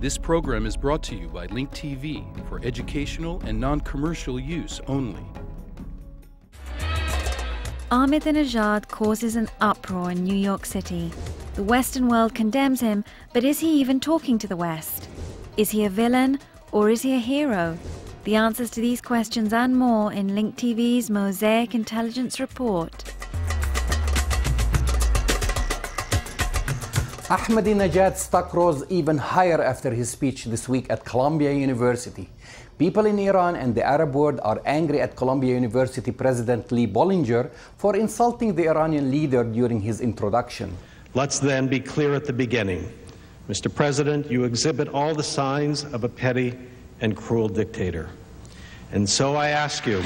This program is brought to you by Link TV for educational and non-commercial use only. Ahmadinejad causes an uproar in New York City. The Western world condemns him, but is he even talking to the West? Is he a villain or is he a hero? The answers to these questions and more in Link TV's Mosaic Intelligence Report. Ahmadinejad's stock rose even higher after his speech this week at Columbia University. People in Iran and the Arab world are angry at Columbia University President Lee Bollinger for insulting the Iranian leader during his introduction. Let's then be clear at the beginning. Mr. President, you exhibit all the signs of a petty and cruel dictator. And so I ask you,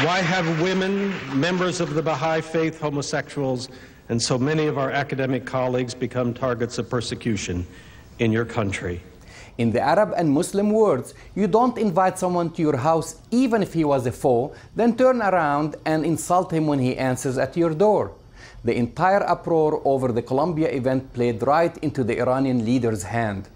why have women, members of the Baha'i faith, homosexuals, and so many of our academic colleagues become targets of persecution in your country? In the Arab and Muslim worlds, you don't invite someone to your house even if he was a foe, then turn around and insult him when he answers at your door. The entire uproar over the Columbia event played right into the Iranian leader's hand.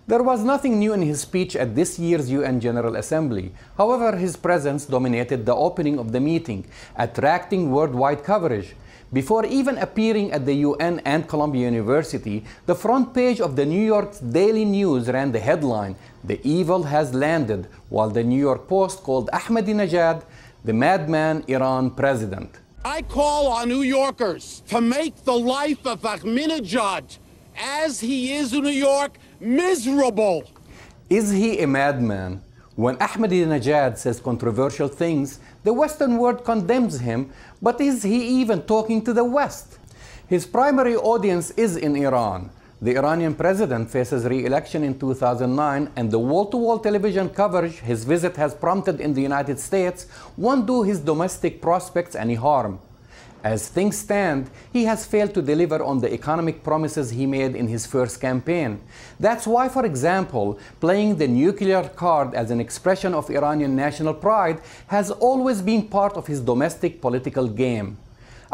There was nothing new in his speech at this year's UN General Assembly. However, his presence dominated the opening of the meeting, attracting worldwide coverage. Before even appearing at the UN and Columbia University, the front page of the New York Daily News ran the headline, "The evil has landed," while the New York Post called Ahmadinejad the madman Iran president. I call on New Yorkers to make the life of Ahmadinejad, as he is in New York, miserable. Is he a madman? When Ahmadinejad says controversial things, the Western world condemns him, but is he even talking to the West? His primary audience is in Iran. The Iranian president faces re-election in 2009, and the wall-to-wall television coverage his visit has prompted in the United States won't do his domestic prospects any harm. As things stand, he has failed to deliver on the economic promises he made in his first campaign. That's why, for example, playing the nuclear card as an expression of Iranian national pride has always been part of his domestic political game.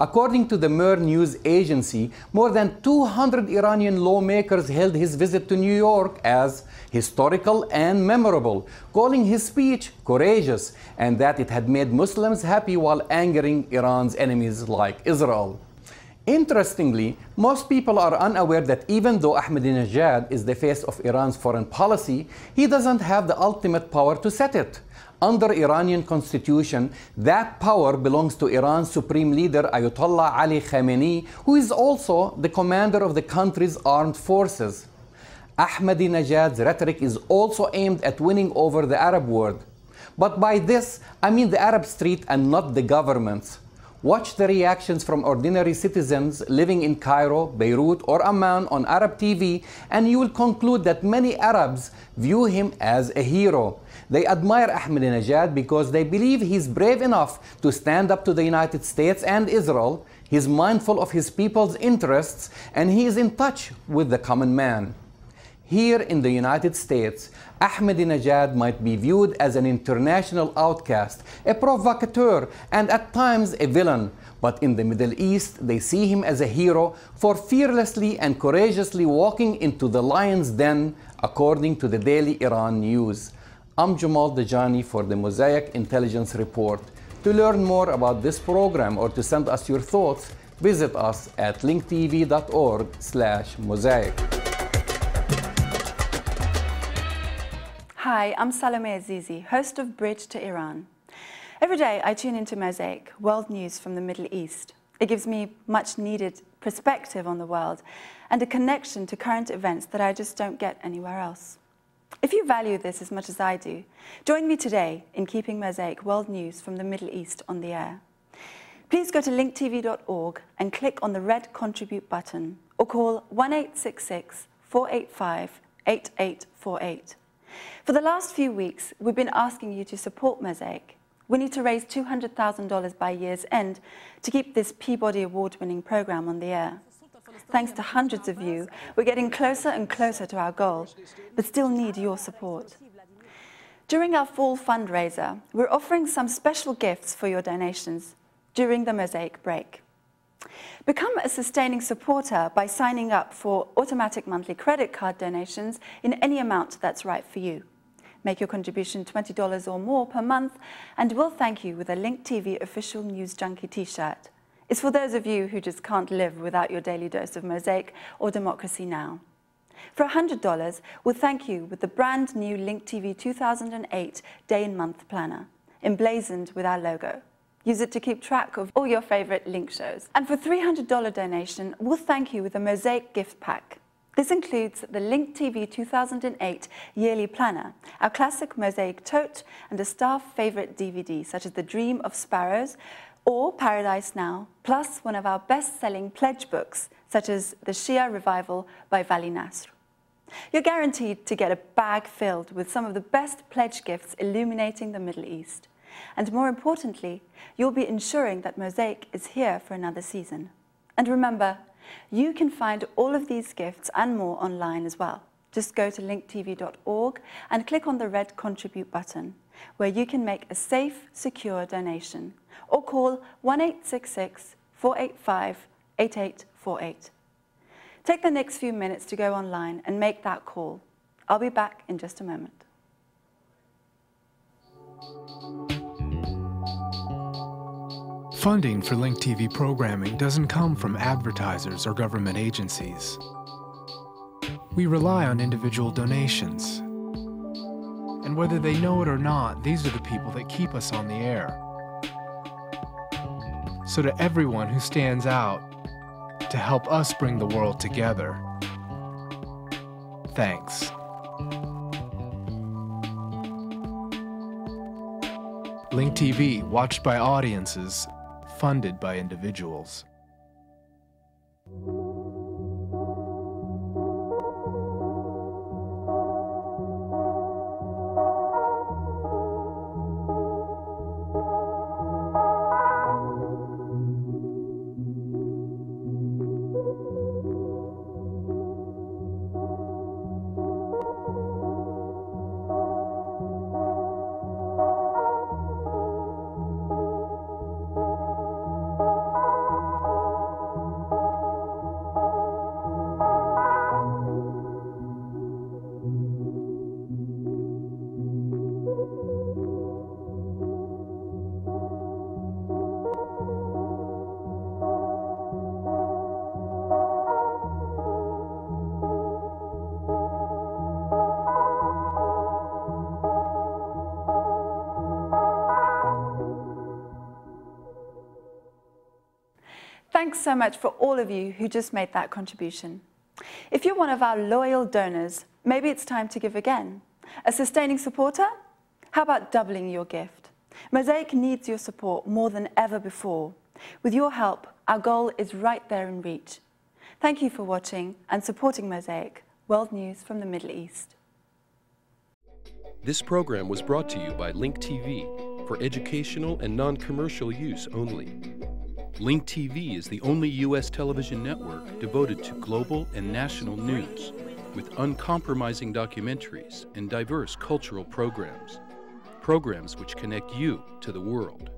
According to the MIR news agency, more than 200 Iranian lawmakers hailed his visit to New York as historical and memorable, calling his speech courageous and that it had made Muslims happy while angering Iran's enemies like Israel. Interestingly, most people are unaware that even though Ahmadinejad is the face of Iran's foreign policy, he doesn't have the ultimate power to set it. Under Iranian constitution, that power belongs to Iran's supreme leader Ayatollah Ali Khamenei, who is also the commander of the country's armed forces. Ahmadinejad's rhetoric is also aimed at winning over the Arab world. But by this, I mean the Arab street and not the governments. Watch the reactions from ordinary citizens living in Cairo, Beirut, or Amman on Arab TV, and you will conclude that many Arabs view him as a hero. They admire Ahmadinejad because they believe he's brave enough to stand up to the United States and Israel, he's mindful of his people's interests, and he is in touch with the common man. Here in the United States, Ahmadinejad might be viewed as an international outcast, a provocateur, and at times a villain. But in the Middle East, they see him as a hero for fearlessly and courageously walking into the lion's den, according to the Daily Iran News. I'm Jamal Dajani for the Mosaic Intelligence Report. To learn more about this program or to send us your thoughts, visit us at linktv.org/mosaic. Hi, I'm Salome Azizi, host of Bridge to Iran. Every day I tune into Mosaic, world news from the Middle East. It gives me much needed perspective on the world and a connection to current events that I just don't get anywhere else. If you value this as much as I do, join me today in keeping Mosaic world news from the Middle East on the air. Please go to linktv.org and click on the red contribute button or call 1-866-485-8848. For the last few weeks, we've been asking you to support Mosaic. We need to raise $200,000 by year's end to keep this Peabody Award-winning program on the air. Thanks to hundreds of you, we're getting closer and closer to our goal, but still need your support. During our fall fundraiser, we're offering some special gifts for your donations during the Mosaic break. Become a sustaining supporter by signing up for automatic monthly credit card donations in any amount that's right for you. Make your contribution $20 or more per month, and we'll thank you with a Link TV official News Junkie t-shirt. It's for those of you who just can't live without your daily dose of Mosaic or Democracy Now! For $100, we'll thank you with the brand new Link TV 2008 Day and Month Planner, emblazoned with our logo. Use it to keep track of all your favorite Link shows. And for $300 donation, we'll thank you with a Mosaic gift pack. This includes the Link TV 2008 Yearly Planner, our classic Mosaic tote, and a staff favorite DVD such as The Dream of Sparrows or Paradise Now, plus one of our best-selling pledge books such as The Shia Revival by Vali Nasr. You're guaranteed to get a bag filled with some of the best pledge gifts illuminating the Middle East. And more importantly, you'll be ensuring that Mosaic is here for another season. And remember, you can find all of these gifts and more online as well. Just go to linktv.org and click on the red Contribute button, where you can make a safe, secure donation, or call 1-866-485-8848. Take the next few minutes to go online and make that call. I'll be back in just a moment. Funding for Link TV programming doesn't come from advertisers or government agencies. We rely on individual donations. And whether they know it or not, these are the people that keep us on the air. So to everyone who stands out to help us bring the world together, thanks. Link TV, watched by audiences, funded by individuals. Thanks so much for all of you who just made that contribution. If you're one of our loyal donors, maybe it's time to give again. A sustaining supporter? How about doubling your gift? Mosaic needs your support more than ever before. With your help, our goal is right there in reach. Thank you for watching and supporting Mosaic, world news from the Middle East. This program was brought to you by Link TV for educational and non-commercial use only. Link TV is the only U.S. television network devoted to global and national news, with uncompromising documentaries and diverse cultural programs. Programs which connect you to the world.